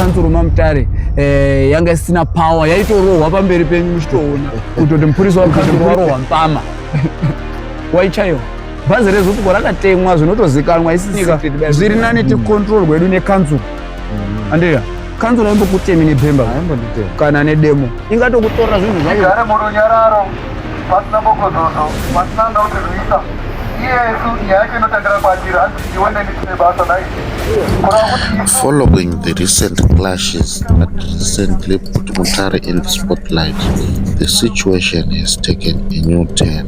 council Mamutare yanga isina power yaitorohwa pamberi penyu muchitoona kutoti mupurisa wakancil warohwa mpama waichaiwa bhazi reZUPCO rakatemwa zvinotozikanwa isisika zviri nani ticontrol gwedu necouncil andira council aimbokutemi nebhemba kana nedemo ingatokutorera zvinhu zvayo igare murunyararo pasina bokozozo pasina ndautezvisa iyesu yacho inotangira kwatira hanzi iwende nditine basa dai. Following the recent clashes that recently put Mutare in the spotlight, the situation has taken a new turn.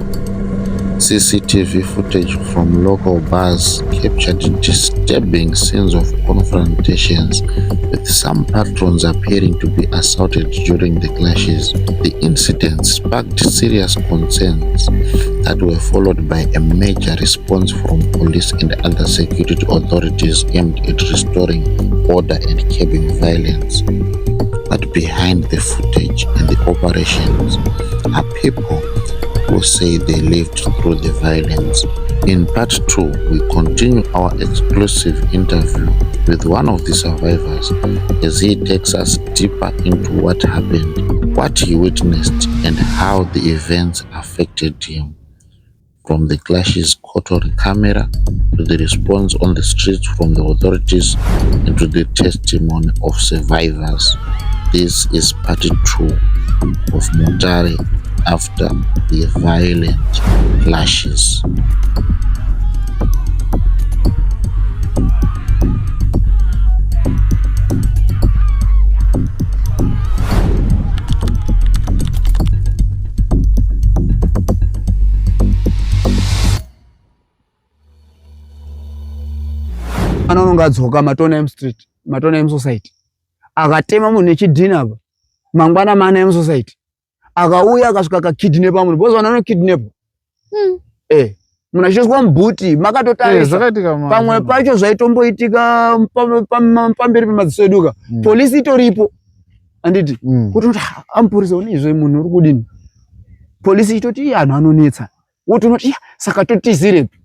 CCTV footage from local bars captured disturbing scenes of confrontations, with some patrons appearing to be assaulted during the clashes. The incident sparked serious concerns that were followed by a major response from police and other security authorities aimed at restoring order and curbing violence. But behind the footage and the operations are people who say they lived through the violence. In part 2, we continue our exclusive interview with one of the survivors as he takes us deeper into what happened, what he witnessed, and how the events affected him. From the clashes caught on camera to the response on the streets from the authorities and to the testimony of survivors. This is part 2 of Mutare after the violent clashes. Anongadzoka Matonheim Street, Matonheim Society. Akatema munhu nechidhina apa. Mangwana Manheim Society. Akauya akasvika akakidnepa munhu. Bozwana anokidnepa. Munhu achizwa mubhuti makatotarisa. Pamwe pacho zvaitomboitika pamberi pemadziso eduka. Polisi itoripo. Anditi kuti amupurisa unizve munhu uri kudini. Polisi itoti anhu anonetsa. Wotonoti saka totizirepi.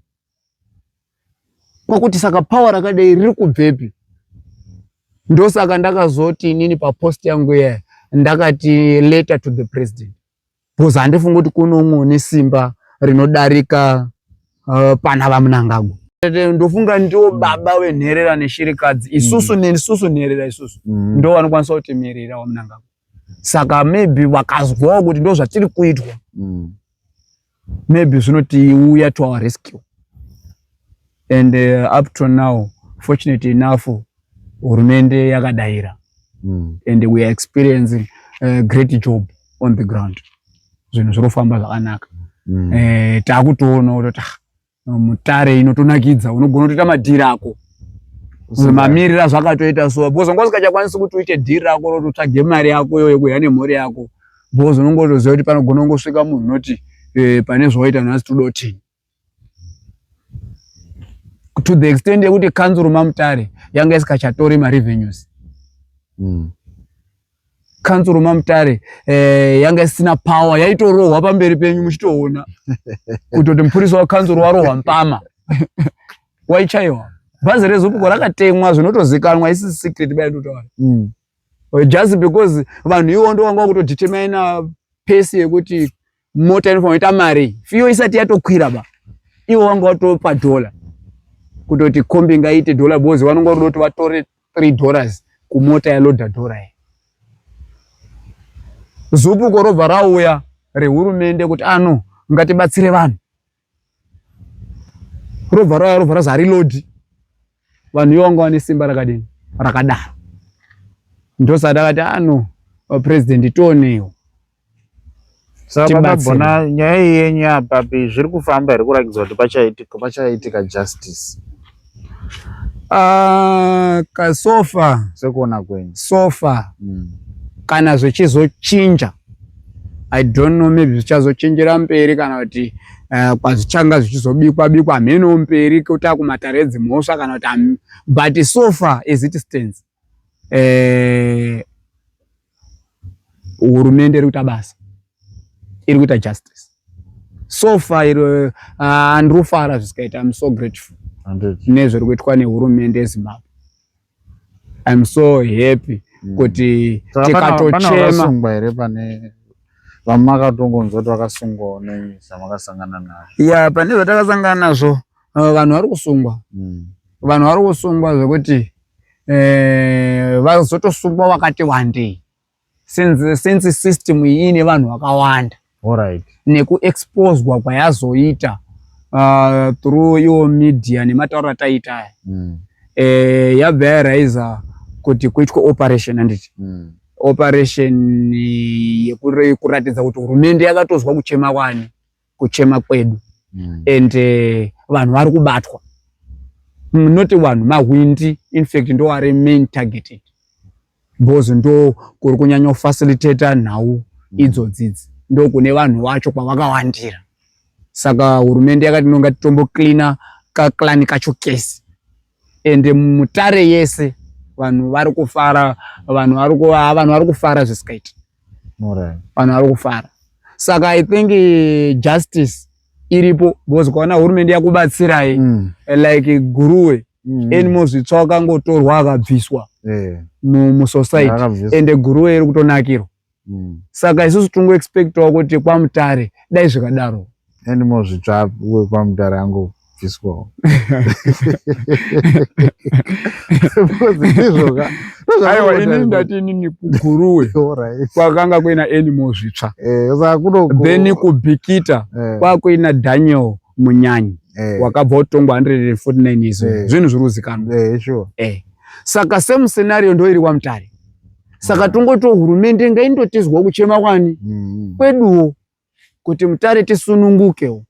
Kwakuti saka power rakadai riri kubvepi. Ndosaka ndakazoti inini papost yangu iya ndakati letter to the president. Because handifunga kuti kuno nesimba rinodarika pana vaMnangagwa. Ndofunga ndiwo baba wenherera neshirikadzi. Isusu nherera isusu. Ndo vanokwanisa kutemerera vaMnangagwa. Saka maybe vakazwawo kuti ndo zvatiri kuitwa. Maybe zvinoti uya to our rescue. And up to now, fortunately enough, hurumende yakadaira. And we are experiencing a great job on the ground. Zvinhu zvirofamba zvakanaka. Takutoona kuti Mutare inotonakidza unogona kuita madhiri ako. Mamirira zvakatoita so. Because ngosingachakwanisi kuti uite dhiri rako rototsvage mari yako yekuya nemhuri yako. Because unongotoziva kuti panogona kungosvika munhu noti pane zvawaita nhasi tudotini. To the extent yekuti council Mamutare yanga isikachatori revenues. Council Mamutare yanga isina power yaitorohwa pamberi penyu muchitoona kutoti mupurisa wecouncil warohwa mpama waichaiwa. Bhazi reZUPCO rakatemwa zvinotozikanwa isi secret baitotaura. Just because vanhu ivo ndo vanga kutodetermine pace yekuti mota inofanira kuita mari fiyo isati yatokwira ba ivo vanga vatopa dollar kutoti kombi ngaite dollar bozi vanongoda kuti vatore $3 kumota yaloda dollar. ZUPCO robva rauya rehurumende kuti ano ngatibatsire vanhu. Robva rauya robva razi reload. Vanhu ivanga vane simba rakadini rakadaro. Ndosada kati ano president tionewo. Saka babona nyaya yenyu apa zviri kufamba iri kurakidza kuti pachaitika justice. Kasofa sekuona kwenyu sofa kana zvichizochinja I don't know, maybe zvichazochinjira mberi kana kuti kwazvichanga zvichizobikwa mheno mberi kuti akumatare dzimhosva kana kuti but so far as it stands hurumende iri kuita basa, iri kuita justice so far. Andrufara zvisikaita. I'm so grateful nezviri kuitwa nehurumende yeZimbabwe. I'm so happy kuti tikatochema vasungwa here pane vamakatongonzwa kuti vakasungwa nezvamakasangana nazvo. Ya pane zvatakasangana nazvo vanhu vari kusungwa. Vanhu vari kusungwa zvekuti vazotosungwa vakati wandei since system iyi ine vanhu vakawanda. Alright. Nekuexposwa kwayazoita through iwo media nematauro ataita yabva yaraiza kuti kuitwe operation handiti operation yekuratidza kuti hurumende yakatozwa kuchema kwedu and vanhu vari kubatwa, noti vanhu mahwindi in fact ndo ari main targeted because ndo kuri kunyanya facilitate nhau idzodzidzi, ndo kune vanhu vacho kwavakawandira. Saka hurumende yakati nonga titombo cleaner kaklani kacho kesi and mutare yese vanhu vari kufara, vanhu vari kufara zvisikaiti. Vanhu vari kufara. Saka I think justice iripo because kwaona hurumende yakubatsirai like Guruwe animals zvitsva akangotorwa akabviswa musociety and Guruwe iri kutonakirwa. Saka isusu tungo expectawo kuti kwaMutare dai zvikadaro animals zvitsva kwaMutare angobviswawo. Aiwa inini ndati inini kuGuruwe kwakanga kuina animals zvitsva then kuBhikita kwakuina Daniel Munyanyi wakabva utongwa 149 izvo zvinhu zviri kuzikanwa. Saka same scenario ndo iri kwaMutare. Saka tongoti hurumende ngaindotizwa kuchema kwani kweduwo kuti Mutare tisunungukewo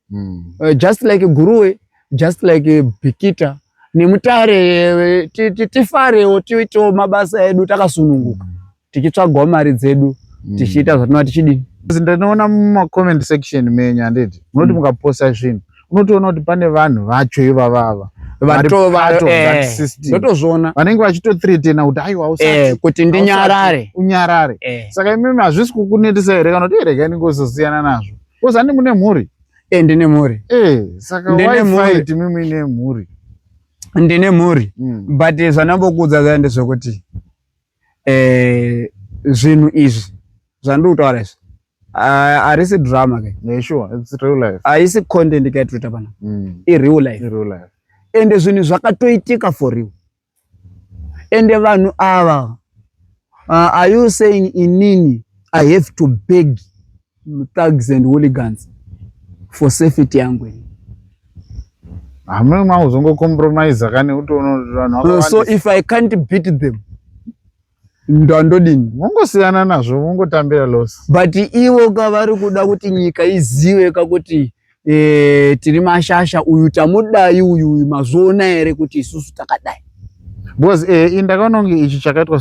just like Guruwe, just like Bhikita neMutare tifarewo tiitewo mabasa edu takasununguka tichitsvagawo mari dzedu tichiita zvatinova tichidini. Ndinoona mumacomment section menyu handiti munoti mukaposta zvinhu unotoona kuti pane vanhu vacho ivavava ndotozviona vanenge vachitothreatena kuti aiwa usati kuti ndinyarare unyarare. Saka imimi hazvisi kukunetesa here kana kuti regai ningozosiyana nazvo kozi handi mune mhuri? Ndine mhuri. Saka waifight mimi ine mhuri? Ndine mhuri but zvandambokudza zvaende zvekuti zvinhu izvi zvandiri kutaura izvi harisi drama ke. Sure, it's real life. Haisi content kaitota pana real life. Ende zvinhu zvakatoitika for real. Ende vanhu ava are you saying inini I have to beg thugs and hooligans for safety yangu? Hamwe mauzongo compromise kane utoona. So if I can't beat them ndandodini mongosiyana nazvo mongotambira loss. But ivo kavari kuda kuti nyika izive kakuti tiri mashasha uyu tamudai uyu mazona here kuti isusu takadai. Because indakaona kunge ichi chakaitwa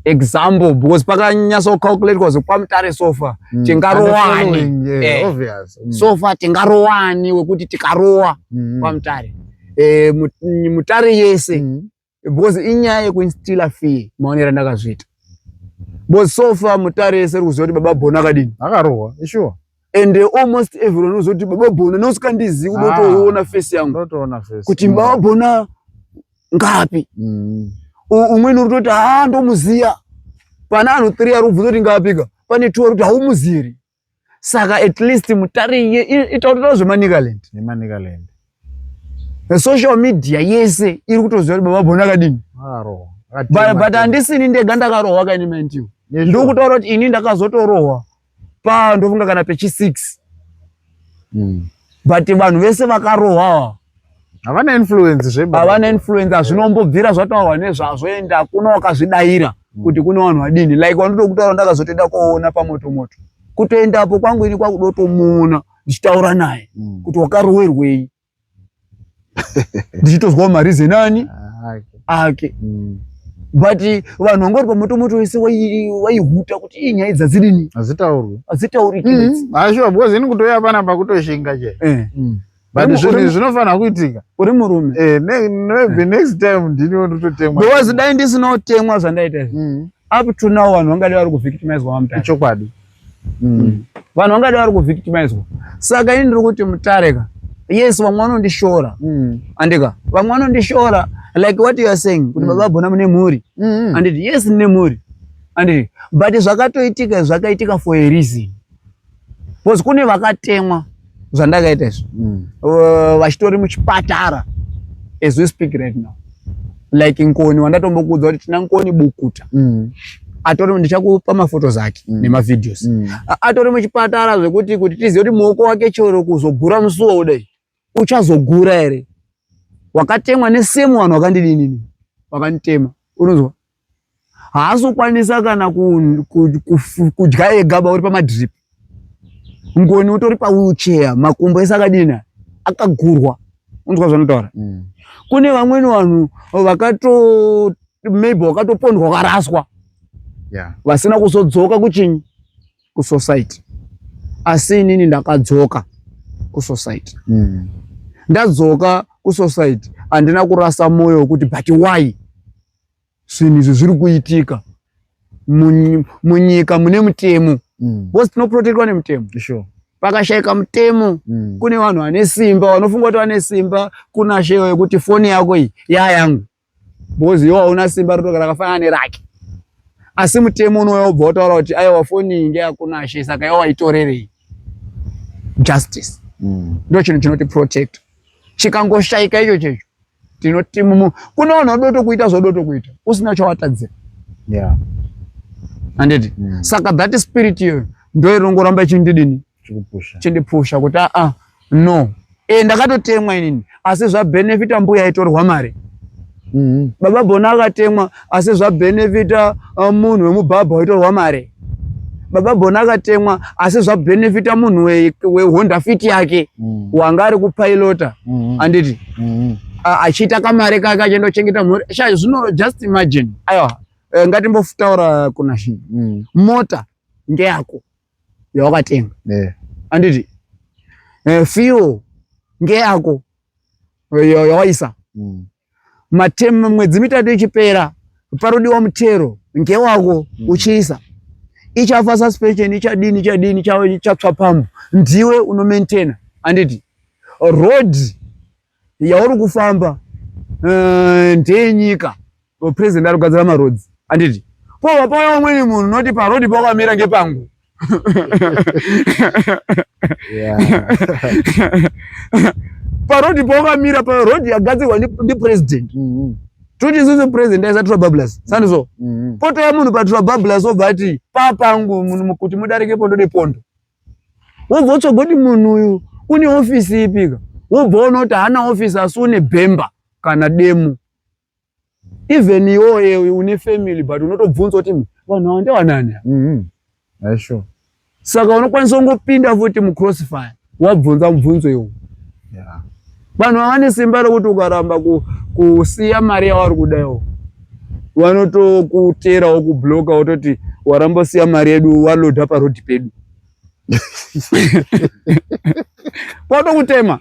example because pakanyasa calculate because kwaMutare sofa tingarowani obvious sofa tingarowani wekuti tikarowa kwaMutare Mutare yese because inyaya yekuinstilla fear maonera ndakazviita because sofa Mutare yese rukuziva kuti baba Bhona akadini akarowa. Sure. And almost everyone knows kuti baba Bhona nozikandizi kudotoona face yangu kuti baba Bhona ngapi. Umweni urutoti ndomuziya pana anhu 3 ari kubvunza kuti ngapika pane 2 ari kuti haumuziri. Saka at least Mutare itaurira zvemanikaland social media yese iri kutoziva kuti baba Bhona akadini but handisini ndega ndakarohwa kaini maintiwo ndiri kutaura kuti ini ndakazotorohwa ndofunga kana pechi 6 but vanhu vese vakarohwa havana influence hazvinombobvira zvataurwa nezvazvo ende hakuna wakazvidaira kuti kune vanhu vadini like wanotokutaura ndakazotoenda koona pamoto kutoendapo kwangu ini kwakudotomuona ndichitaura naye kuti wakarowerwei ndichitozwa marizeni ani ake but vanhu vangori pamoto wese waihuta kuti inyaya idzi hadzidini hadzitauriki. Sure, because ini kutoya pana pakutoshinga but zvinhu zvinofanira kuitika uri murume maybe next time ndiniwo ndototemwa because dai ndisinotemwa zvandaita up to now vanhu vangadi vari kuvictimizwa vaMutare. Chokwadi vanhu vangadi vari kuvictimizwa. Saka ini ndiri kuti Mutare Yes, vamwe vanondishora. Andika, vamwe vanondishora like what you are saying, kuti baba bona mune mhuri. Anditi, yes mune mhuri. Anditi, but zvakaitika for a reason. Because kune vakatemwa zvandakaita izvo. Vachitori muchipatara as we speak right now. Like Nkoni wandatombokuudza kuti tina Nkoni Bukuta. Atori ndichakupa mafoto zake nemavideos. Atori muchipatara zvekuti kuti tizive kuti muoko wake choro kuzogura musuwo kudai. Uchazogura ere? Wakatemwa nesemu vanhu vakandidini. Vakanditema. Unozwa? Haazokwanisa kana kudya egaba uri pamadrip. Ngoni utori pawheelchair, makumbo ese akadini akagurwa. Unzwa zvanotaura? Kune vamweni vanhu maybe vakatopondwa karaswa. Vasina kuzodzoka kuchinyi? Kusociety. Asi inini ndakadzoka kusociety. Ndadzoka kusociety handina kurasa moyo kuti but why zvinhu izvi zviri kuitika munyika mune mutemo. Because tinoprotektwa nemutemo. Pakashayika mutemo, kune vanhu vane simba vanofunga kuti vane simba. Kuna shewa yekuti foni yako iyi yayangu. Because iwe hauna simba rotogara rakafanana nerake. Asi mutemo unouya wobva wataura kuti aiwa foni iyi ngeyakuna she saka iwe waitorerei. Justice. Ndo chinhu chinoti protect. Chikangoshayika icho checho tinoti kuna vanhu vadoto kuita zvodoto kuita usina chawatadzira. Anditi, saka that spirit iyo ndo irongoramba chindidini chindipusha kuti no ndakatotemwa inini asi zvabenefita mbuya aitorwa mare. Baba bona akatemwa asi zvabenefita munhu wemubhabha aitorwa mare. Baba bona akatemwa asi zvabenefita munhu weHonda Fit yake wanga ari kupilota. Anditi, achiita kamare kake achindochengeta mhuri. Zvino just imagine. Aiwa, ngatimbotaura kuna shi. Mota ngeyako yawakatenga. Anditi, fuel ngeyako yawaisa. Matemu mwedzi mitatu ichipera parodiwa mutero ngewako uchiisa. Ichafa suspension ichadini chatsva pambo ndiwe uno maintain. Anditi, road yauri kufamba ndeyenyika. President ari kugadzira maroads. Anditi, pauya umweni munhu noti parodi pakamira ngepangu. Parodi pakamira parodi yagadzirwa ndipresident. Tuti isusu president aisatura bablas. Sandizo? Poto ya munhu patura bablas obva ati papangu munhu kuti mudarike pondo nepondo. Wobva utsogoti munhu uyu une ofisi ipika. Wobva unoti hana ofisi asi une bhemba kana demu. Even iwe une family but unotobvunza kuti vanhu ava ndevanani. Sure. Saka unokwanisa kungopinda futi mucrossfire wabvunza mubvunzo iwo. Vanhu vane simba rokuti ukaramba kusiya mari yavari kudayo vanotokuterawo kubloka wototi waramba siya mari yedu walodha parodi pedu. Kwatokutema.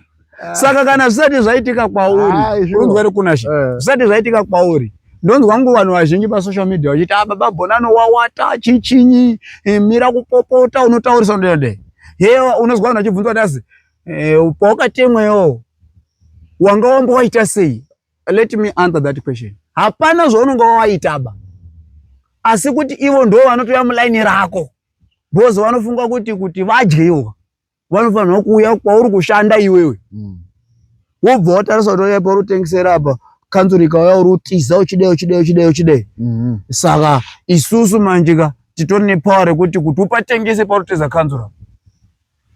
Saka kana zvisati zvaitika kwauri unonzwa ri kuna shi. Zvisati zvaitika kwauri ndonzwa ngo vanhu vazhinji pasocial media vachiti baba Bonano wawata chichinyi mira kupopota unotaurisa ndende. Hewa unozwa vanhu vachibvunzwa kuti pawakatemweyo wanga wambowaita sei? Let me answer that question. Hapana zvaunonga wawaitaba. Asi kuti ivo ndo vanotoya mulaini rako. Bozo vanofunga kuti vadyiwa. Vanofanira kuuya kwauri kushanda iwewe. Wobva watarisa kuti oya pauri kutengesera apa kanzuri ikauya uri utiza uchidei. Saka isusu manjika titori nepower rekuti upatengese pauri kuteza kanzura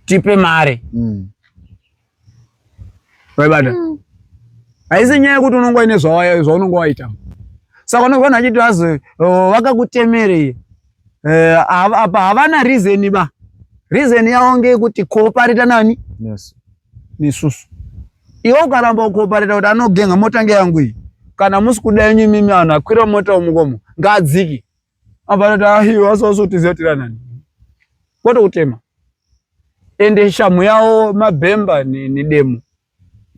tipe mare. Vaibata. Haisi nyaya yekuti unonga ine zvaunonga waita. Saka unogona achiti azi vakakutemere apa havana reason ba. Reason yavo ngeyekuti cooperate nani? Yes. Nisusu. Iwe ukaramba ukooperate kuti anogenga mota ngeyangu iyi. Kana musi kudai nyimi vanhu akwira mota umukomo ngaadziki. Avanoti iwe wasotiziva kuti nani. Kwotokutema. Ende shamu yavo mabhemba ni demo.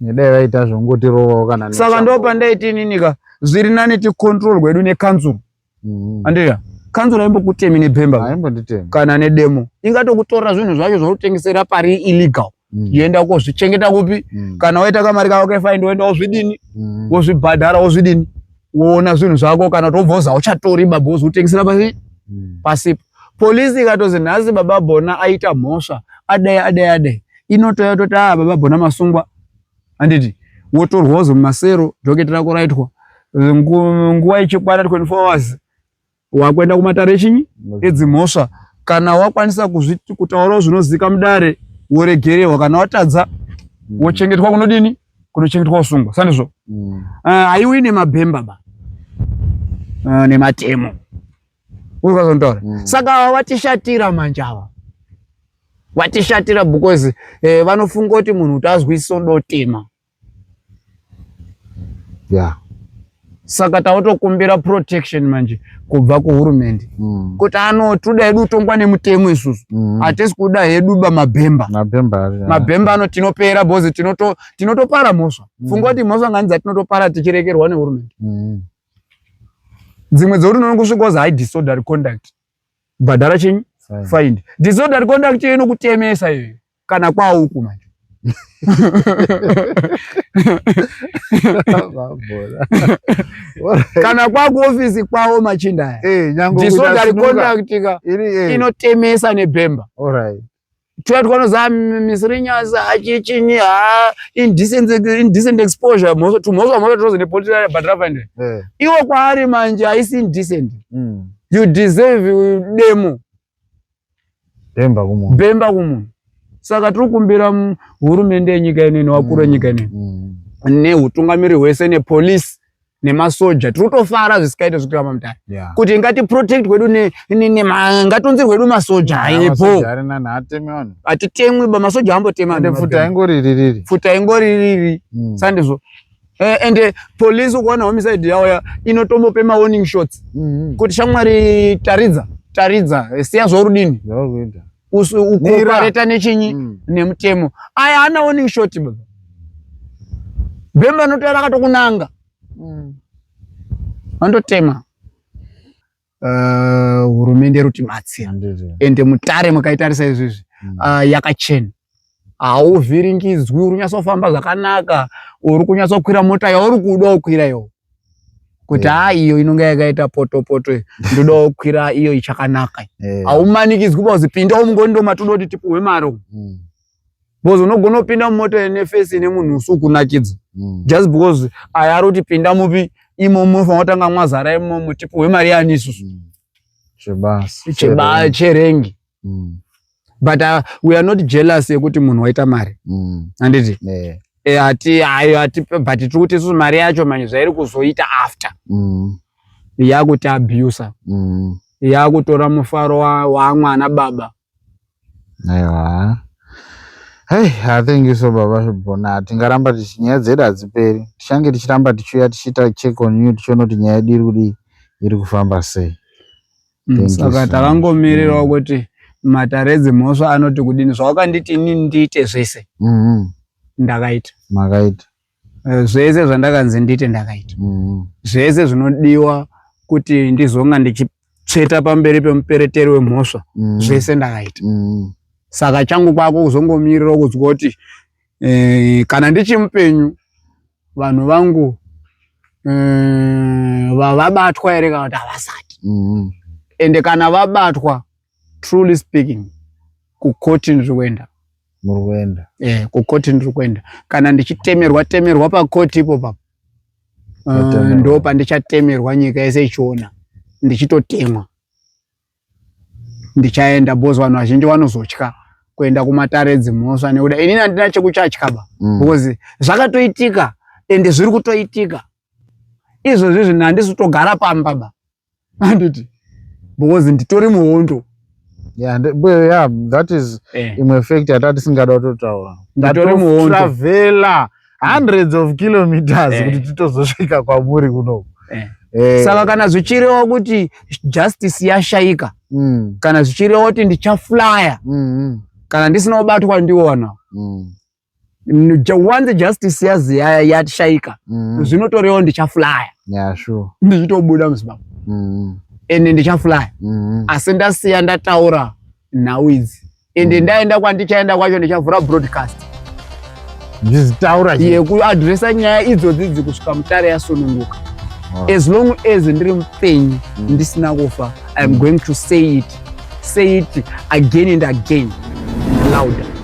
Nedai vaita zvongoti roho kana. Saka ndo pandaiti ninika zviri nani ticontrol gwedu nekanzuru. Andira. Kanzura imbokutemi nebhemba. Aimbonditema. Kana nedemo. Ingatokutora zvinhu zvacho zvokutengesera pari illegal. Yenda kozvichengeta kupi kana waita kamari kako ke-fine woenda wozvidini wozvibhadhara wozvidini woona zvinhu zvako kana tobvoza uchatori baba wozotengesera pasipo. Polisi ikatozi nhasi baba Bona aita mhosva adai inotoya toti baba Bona masungwa handiti wotorwa wozo mumasero dhoketi rako raitwa nguva ichikwana 24 hours wakwenda kumatare chinyi edzimhosva. Kana wakwanisa kutaurawo zvinozika mudare woregererwa, kana watadza wochengetwa kunodini kunochengetwa usungwa sandizvo. Haiwi nemabhemba ba nematemo urikazontaura. Saka watishatira manjava watishatira because vanofunga kuti munhu utazwi sondotema. Saka tautokumbira protection manje kubva kuhurumende kuti anotuda hedu utongwa nemutemo isusu hatisi kuda hedu mabhemba ano tinopera bozi tinotopara mhosva. Funga kuti mhosva ngani dzatinotopara tichirekerwa nehurumende. Dzimwe dzokuti unokusvika kuzi hai disorderly conduct bhadhara chinyi fine. Disorderly conduct inokutemesa iyoyo kana kwauku manje. Kana kwakuofisi kwawo machinda disorderly conduct inotemesa nebhemba. Tuyati kwanoza misirinyasa achichinyi indecent exposure mhosva tozi nepolitical bhadhara fine. Iwo kwaari manje haisi indecent. You deserve demo bhemba kumunhu. Saka tiri kumbira hurumende yenyika ino nevakuru venyika ino neutungamiri hwese nepolisi nemasoja tiri kutofara zvisikaite zvikuitwa mutare kuti ngati protect kwedu ngatonzerwe kwedu masoja aipo hatitemwi ba masoja ambotema futa ingori sandizvo. Ende polisi ukuona homicide yawo inotombope warning shots kuti shamwari taridza siya zvorudini ukupareta nechinyi nemutemo. Aya hana warning shot baba. Bhemba notoya rakatokunanga andotema. Hurumende ruti matsira ende mutare mukaitarisa izvizvi yakachena. Hauvhiringidzwi uri kunyasofamba zvakanaka uri kunyatsokwira mota yauri kuda kukwira iwo kuti iyo inonga yakaita poto ndoda kukwira iyo ichakanaka. Haumanikidzwi kuzi pinda mugondo matoda kuti tipuhwe mari bozi unogona kupinda mumota nefesi nemunhu usikunakidza just because aya ari kuti pinda mupi imomo fanira kutanga mwazara imomo tipuhwe mari yani isusu cherengi. But we are not jealous yekuti munhu waita mari handiti hati but tiri kuti isusu mari yacho manje zvairi kuzoita after yakuti abusa yakutora mufaro wamwana baba. Aiwa. Hey, I think so baba Bona. Tingaramba nyaya dzedu hadziperi. Tichange tichiramba tichiuya tichiita check on you tichiona kuti nyaya yedu iri kufamba sei. Saka takangomirirawo kuti matare edzimhosva anoti kudini zvawakanditi inini ndiite zvese ndakaita. Makaita zvese zvandakanzi ndiite ndakaita. Zvese zvinodiwa kuti ndizonga ndichitsveta pamberi pemupereteri wemhosva zvese ndakaita. Saka changu kwako kuzongomirira kuzwa kuti kana ndichimupenyu vanhu vangu vabatwa here kana kuti havasati. Ende kana vabatwa truly speaking kukoti ndiri kuenda. Kukoti ndiri kuenda. Kana ndichitemerwa pakoti ipo papo ndo pandichatemerwa nyika yese ichiona ndichitotemwa. Ndichaenda bozi vanhu vazhinji vanozotya kuenda kumatare edzimhosva nekuda inini handina chekuchatya ba because zvakatoitika ende zviri kutoitika izvozvi zvinhu handisi kutogara pamba ba handiti because nditori muhondo. That is imwe fact yatati singada kutotaura. Nditori muhondo travela hundreds of kilometers kuti titozosvika kwamuri kuno. Saka kana zvichirewa kuti justice yashaika kana zvichirewa kuti ndichaflya kana ndisina kubatwa ndiwona once justice yashaika zvinotorewa ndichaflya ndichitobuda muzimbabwe ende ndichaflya asi ndasiya ndataura nhau idzi ende ndaenda kwandichaenda kwacho ndichavhura broadcast ndizitaura yekuadresa nyaya idzodzi kusvika Mutare yasununguka. As long as ndiri mupenyu ndisina kufa, I am going to say it again and again louder.